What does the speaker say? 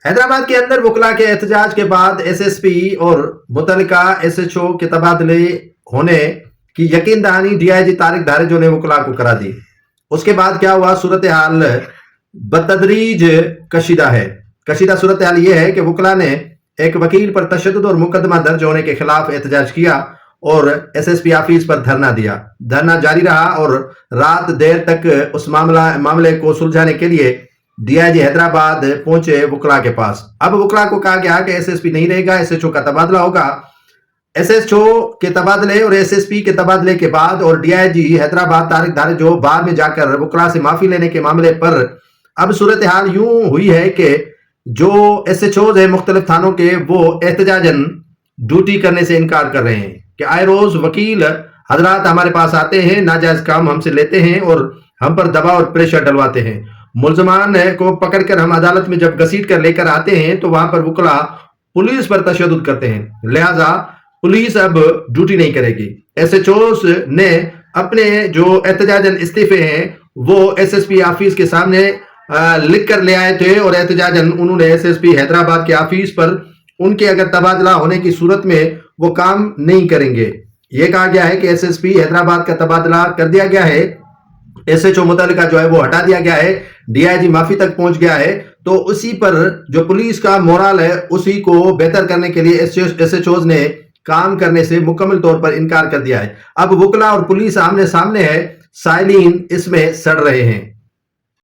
हैदराबाद के अंदर वकला के एहतजाज के बाद एसएसपी और मुतलका एसएचओ के तबादले होने की यकीन दहानी डीआईजी तारिक धारेजो ने वकला को करा दी। उसके बाद क्या हुआ, सूरत हाल बतदरीज कशीदा है। कशीदा सूरत हाल ये है कि वकला ने एक वकील पर तशद्दुद और मुकदमा दर्ज होने के खिलाफ एहतजाज किया और एसएसपी ऑफिस पर धरना दिया। धरना जारी रहा और रात देर तक उस मामले को सुलझाने के लिए डीआईजी हैदराबाद पहुंचे वकला के पास। अब वकला को कहा गया कि एसएसपी नहीं रहेगा, एसएचओ का तबादला होगा। एसएचओ के तबादले और एसएसपी के तबादले के बाद और डीआईजी हैदराबाद तारिक धारेजो बाद में जाकर वकला से माफी लेने के मामले पर अब सूरत हाल यूं हुई है कि जो एसएचओ है मुख्तलिफ थानों के, वो एहतजाजन ड्यूटी करने से इनकार कर रहे हैं कि आए रोज वकील हजरात हमारे पास आते हैं, नाजायज काम हमसे लेते हैं और हम पर दबाव और प्रेशर डलवाते हैं। मुल्जमान को पकड़कर हम अदालत में जब घसीट कर लेकर आते हैं तो वहां पर वकला पुलिस पर तशद्दुद करते हैं, लिहाजा पुलिस अब ड्यूटी नहीं करेगी। एसएचओ ने अपने जो एहतजाजन इस्तीफे हैं वो एसएसपी ऑफिस के सामने लिख कर ले आए थे और एहतजाजन उन्होंने एसएसपी हैदराबाद के ऑफिस पर उनके अगर तबादला होने की सूरत में वो काम नहीं करेंगे। ये कहा गया है कि एसएसपी हैदराबाद का तबादला कर दिया गया है, एसएचओ मुतल्लिका जो है वो हटा दिया गया है, डीआईजी माफी तक पहुंच गया है। तो उसी पर जो पुलिस का मोरल है उसी को बेहतर करने के लिए एसएचओ ने काम करने से मुकम्मल तौर पर इनकार कर दिया है। अब वकला और पुलिस आमने सामने है, साइलिन इसमें सड़ रहे हैं।